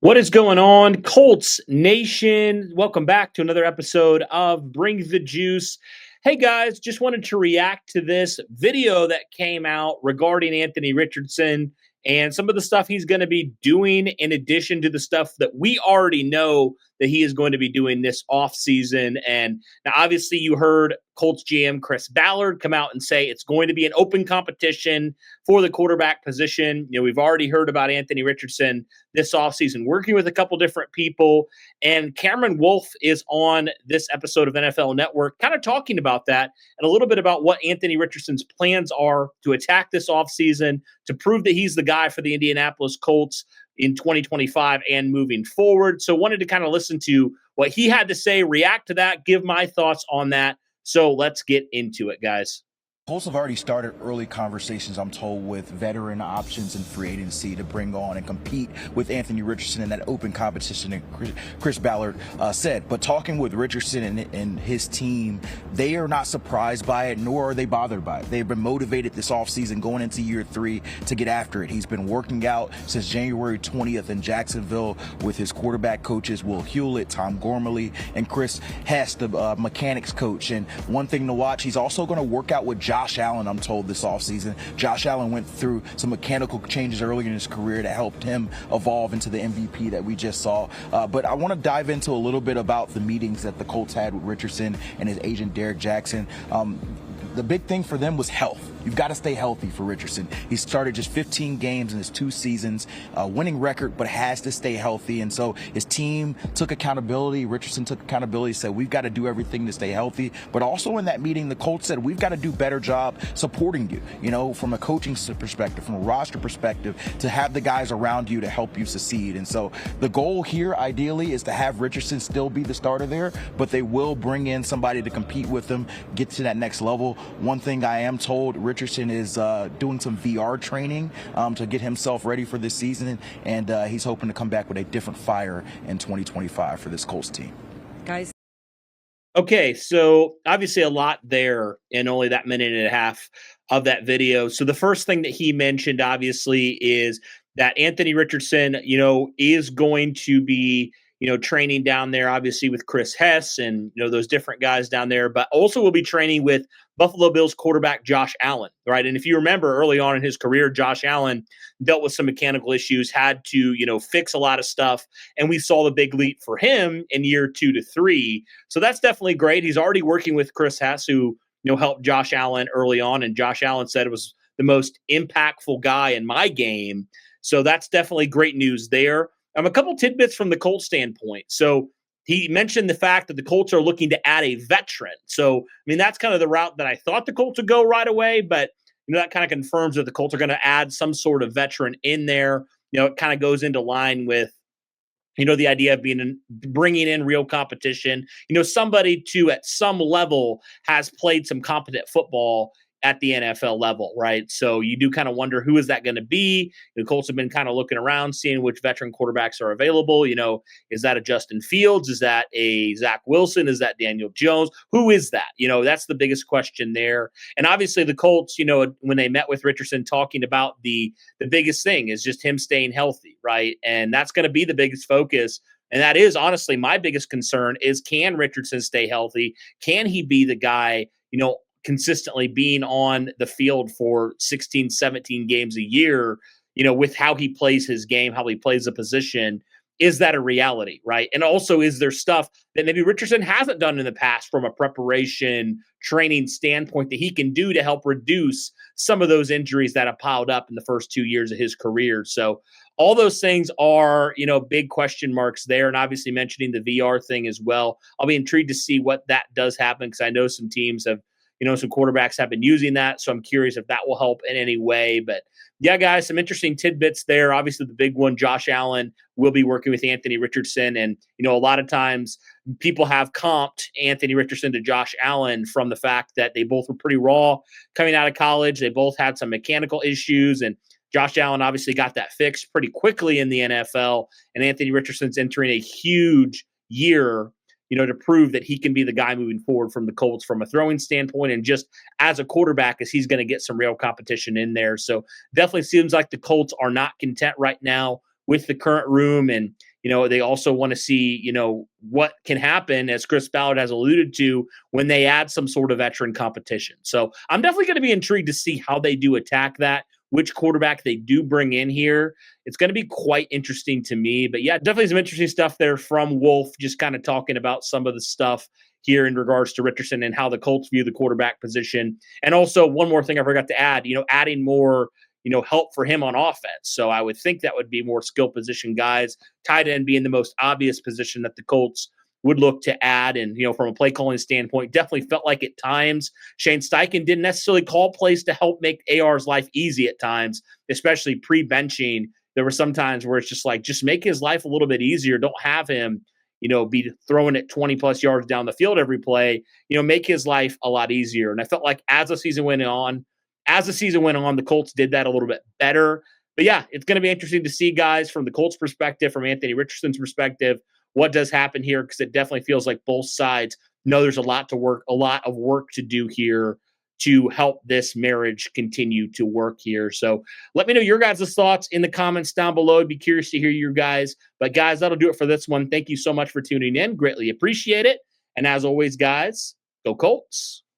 What is going on, Colts Nation? Welcome back to another episode of Bring the Juice. Hey guys, just wanted to react to this video that came out regarding Anthony Richardson and some of the stuff he's going to be doing in addition to the stuff that we already know that he is going to be doing this offseason. And now, obviously, you heard Colts GM Chris Ballard come out and say it's going to be an open competition for the quarterback position. We've already heard about Anthony Richardson this offseason, working with a couple different people. And Cameron Wolf is on this episode of NFL Network, kind of talking about that and a little bit about what Anthony Richardson's plans are to attack this offseason to prove that he's the guy for the Indianapolis Colts in 2025 and moving forward. So wanted to kind of listen to what he had to say, react to that, give my thoughts on that. So let's get into it, guys. Colts have already started early conversations, I'm told, with veteran options and free agency to bring on and compete with Anthony Richardson in that open competition that Chris Ballard said. But talking with Richardson and his team, they are not surprised by it, nor are they bothered by it. They've been motivated this offseason going into year 3 to get after it. He's been working out since January 20th in Jacksonville with his quarterback coaches, Will Hewlett, Tom Gormley, and Chris Hess, the mechanics coach. And one thing to watch, he's also going to work out with Josh Allen, I'm told, this offseason. Josh Allen went through some mechanical changes earlier in his career that helped him evolve into the MVP that we just saw. But I want to dive into a little bit about the meetings that the Colts had with Richardson and his agent, Derek Jackson. The big thing for them was health. You've got to stay healthy for Richardson. He started just 15 games in his 2 seasons, winning record, but has to stay healthy. And so his team took accountability. Richardson took accountability, said, we've got to do everything to stay healthy. But also in that meeting, the Colts said, we've got to do a better job supporting you, from a coaching perspective, from a roster perspective, to have the guys around you to help you succeed. And so the goal here, ideally, is to have Richardson still be the starter there, but they will bring in somebody to compete with him, get to that next level. One thing I am told, Richardson is doing some VR training to get himself ready for this season, and he's hoping to come back with a different fire in 2025 for this Colts team. Guys. Okay, so obviously a lot there in only that minute and a half of that video. So the first thing that he mentioned, obviously, is that Anthony Richardson, is going to be, training down there, obviously with Chris Hess and, those different guys down there, but also will be training with Buffalo Bills quarterback Josh Allen, right? And if you remember early on in his career, Josh Allen dealt with some mechanical issues, had to, fix a lot of stuff. And we saw the big leap for him in year 2 to 3. So that's definitely great. He's already working with Chris Hess, who, helped Josh Allen early on. And Josh Allen said it was the most impactful guy in my game. So that's definitely great news there. A couple tidbits from the Colts standpoint. So he mentioned the fact that the Colts are looking to add a veteran. So, that's kind of the route that I thought the Colts would go right away, but, that kind of confirms that the Colts are going to add some sort of veteran in there. It kind of goes into line with, the idea of bringing in real competition, somebody to at some level has played some competent football at the NFL level, right? So you do kind of wonder, who is that going to be? The Colts have been kind of looking around, seeing which veteran quarterbacks are available. Is that a Justin Fields? Is that a Zach Wilson? Is that Daniel Jones? Who is that? That's the biggest question there. And obviously the Colts, when they met with Richardson, talking about the biggest thing is just him staying healthy, right? And that's going to be the biggest focus. And that is honestly my biggest concern is, can Richardson stay healthy? Can he be the guy, consistently being on the field for 16, 17 games a year, with how he plays his game, how he plays the position? Is that a reality, right? And also, is there stuff that maybe Richardson hasn't done in the past from a preparation training standpoint that he can do to help reduce some of those injuries that have piled up in the first 2 years of his career? So all those things are, big question marks there. And obviously mentioning the VR thing as well. I'll be intrigued to see what that does happen, because I know some teams have, some quarterbacks have been using that. So I'm curious if that will help in any way. But yeah, guys, some interesting tidbits there. Obviously, the big one, Josh Allen will be working with Anthony Richardson. And, a lot of times people have comped Anthony Richardson to Josh Allen from the fact that they both were pretty raw coming out of college. They both had some mechanical issues. And Josh Allen obviously got that fixed pretty quickly in the NFL. And Anthony Richardson's entering a huge year, to prove that he can be the guy moving forward from the Colts from a throwing standpoint, and just as a quarterback, as he's going to get some real competition in there. So definitely seems like the Colts are not content right now with the current room. And, They also want to see, what can happen, as Chris Ballard has alluded to, when they add some sort of veteran competition. So I'm definitely going to be intrigued to see how they do attack that, which quarterback they do bring in here. It's going to be quite interesting to me. But yeah, definitely some interesting stuff there from Wolf, just kind of talking about some of the stuff here in regards to Richardson and how the Colts view the quarterback position. And also, one more thing I forgot to add, adding more, help for him on offense. So I would think that would be more skill position guys, tight end being the most obvious position that the Colts would look to add. And, from a play calling standpoint, definitely felt like at times Shane Steichen didn't necessarily call plays to help make AR's life easy at times, especially pre-benching. There were some times where it's just like, just make his life a little bit easier. Don't have him, be throwing it 20 plus yards down the field every play, make his life a lot easier. And I felt like as the season went on, the Colts did that a little bit better. But yeah, it's going to be interesting to see, guys, from the Colts perspective, from Anthony Richardson's perspective, what does happen here, because it definitely feels like both sides know there's a lot of work to do here to help this marriage continue to work here. So let me know your guys' thoughts in the comments down below. I'd be curious to hear your guys. But guys, that'll do it for this one. Thank you so much for tuning in. Greatly appreciate it. And as always, guys, go Colts.